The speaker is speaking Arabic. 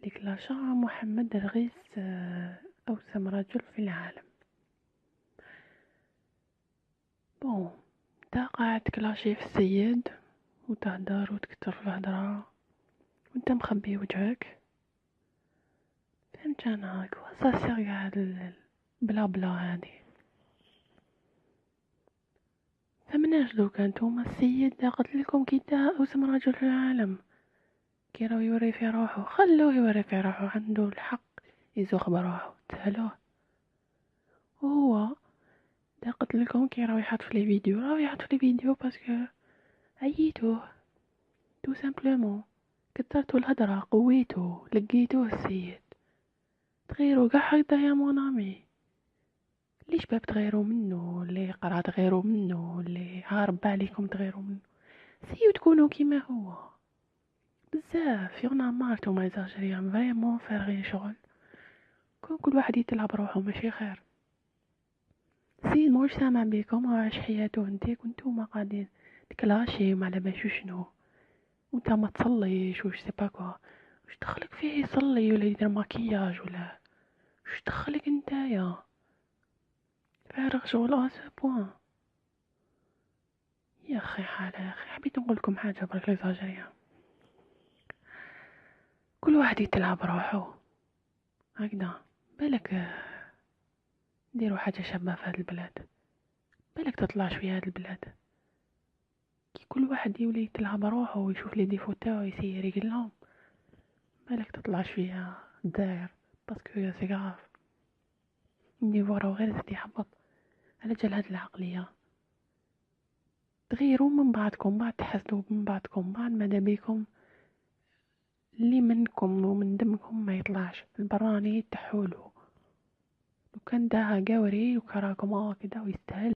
ديكلاشا محمد رغيس أوسم رجل في العالم. بون، نتا قاعد تكلاشي في السيد وتهدر وتكتر في الهدرة وانت مخبي وجهك. فهمت انا كواساسير قاعد بلا بلا هادي. فمناش دوكا نتوما السيد قلت لكم كي تا أوسم رجل في العالم، كي راهو يوري في روحه خلوه يوري في روحه، عنده الحق يزوق بروحه تسهلوه. وهو دا قلت لكم كي راهو يحط في لي فيديو، راهو يحط في لي فيديو باسكو عييتوه تو سامبلومون، كثرتو الهدرة قويتو لقيتوه السيد. تغيروا قاع هكدا يا مون امي، ليش باب تغيروا منه؟ اللي قرا تغيروا منه، اللي هارب عليكم تغيروا منه. سيو تكونوا كيما هو بزاف. يغنى مارتو ما يزاجريان فريمون فارغين شغل. كل واحد يتلعب روحه ماشي خير. سيد موش سامع بيكم وعاش حياته انتي كنتوما قاعدين تكلاشي ما على باش شنو، وانت ما تصليش وش سيباكوا. وش دخلك فيه يصلي ولا يدير ماكياج ولا وش دخلك نتايا؟ فارغ شغل بوان. يا اخي حالة يا اخي، حبيت نقول لكم حاجه برك ليزاجريان. كل واحد يتلعب روحه هكذا. بالك نديروا حاجه شابه في هذا البلاد، بالك تطلع شويه هذا البلاد. كي كل واحد يولي يتلعب روحه ويشوف لي ديفو تاعو يسير يقلهم، بالك تطلع شويه داير. باسكو يا سي غاف النيفو راهو غير زاد يحبط على جال هاد العقليه. تغيروا من بعضكم، بعد تحسدوا من بعضكم، بعد ماذا بيكم اللي منكم ومن دمكم ما يطلعش البراني تحولوا. لو كان داها قاوري وكراكم كدا ويستاهل.